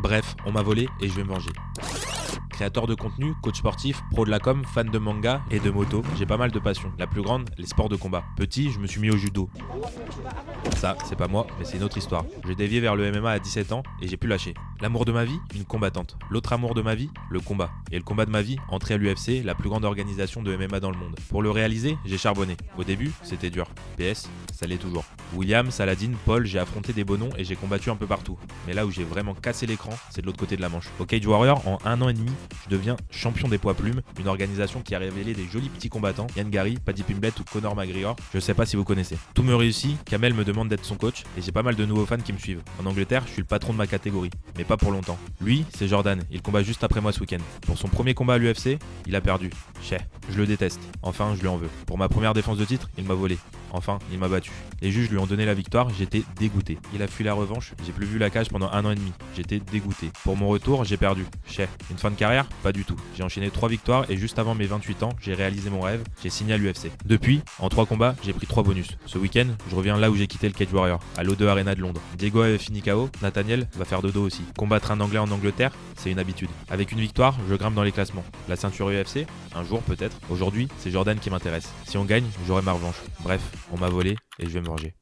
Bref, on m'a volé et je vais me venger. Créateur de contenu, coach sportif, pro de la com, fan de manga et de moto, j'ai pas mal de passions. La plus grande, les sports de combat. Petit, je me suis mis au judo. Ça, c'est pas moi, mais c'est une autre histoire. J'ai dévié vers le MMA à 17 ans et j'ai pu lâcher. L'amour de ma vie, une combattante. L'autre amour de ma vie, le combat. Et le combat de ma vie, entrer à l'UFC, la plus grande organisation de MMA dans le monde. Pour le réaliser, j'ai charbonné. Au début, c'était dur. PS, ça l'est toujours. William, Saladin, Paul, j'ai affronté des beaux noms et j'ai combattu un peu partout. Mais là où j'ai vraiment cassé l'écran, c'est de l'autre côté de la Manche. Au Cage Warrior, en 1 an et demi, je deviens champion des poids plumes, une organisation qui a révélé des jolis petits combattants, Yann Gary, Paddy Pimblett ou Conor McGregor, je sais pas si vous connaissez. Tout me réussit, Kamel me demande d'être son coach et j'ai pas mal de nouveaux fans qui me suivent. En Angleterre, je suis le patron de ma catégorie, mais pas pour longtemps. Lui, c'est Jordan, il combat juste après moi ce week-end. Pour son premier combat à l'UFC, il a perdu. Chais, je le déteste. Enfin, je lui en veux. Pour ma première défense de titre, il m'a volé. Enfin, il m'a battu. Les juges lui ont donné la victoire, j'étais dégoûté. Il a fui la revanche, j'ai plus vu la cage pendant 1 an et demi. J'étais dégoûté. Pour mon retour, j'ai perdu. Chais. Une fin de carrière? Pas du tout. J'ai enchaîné 3 victoires et juste avant mes 28 ans, j'ai réalisé mon rêve, j'ai signé à l'UFC. Depuis, en 3 combats, j'ai pris 3 bonus. Ce week-end, je reviens là où j'ai quitté le Cage Warrior, à l'O2 Arena de Londres. Diego avait fini KO, Nathaniel va faire dodo aussi. Combattre un Anglais en Angleterre, c'est une habitude. Avec une victoire, je grimpe dans les classements. La ceinture UFC? Un jour peut-être. Aujourd'hui, c'est Jordan qui m'intéresse. Si on gagne, j'aurai ma revanche. Bref, on m'a volé et je vais me venger.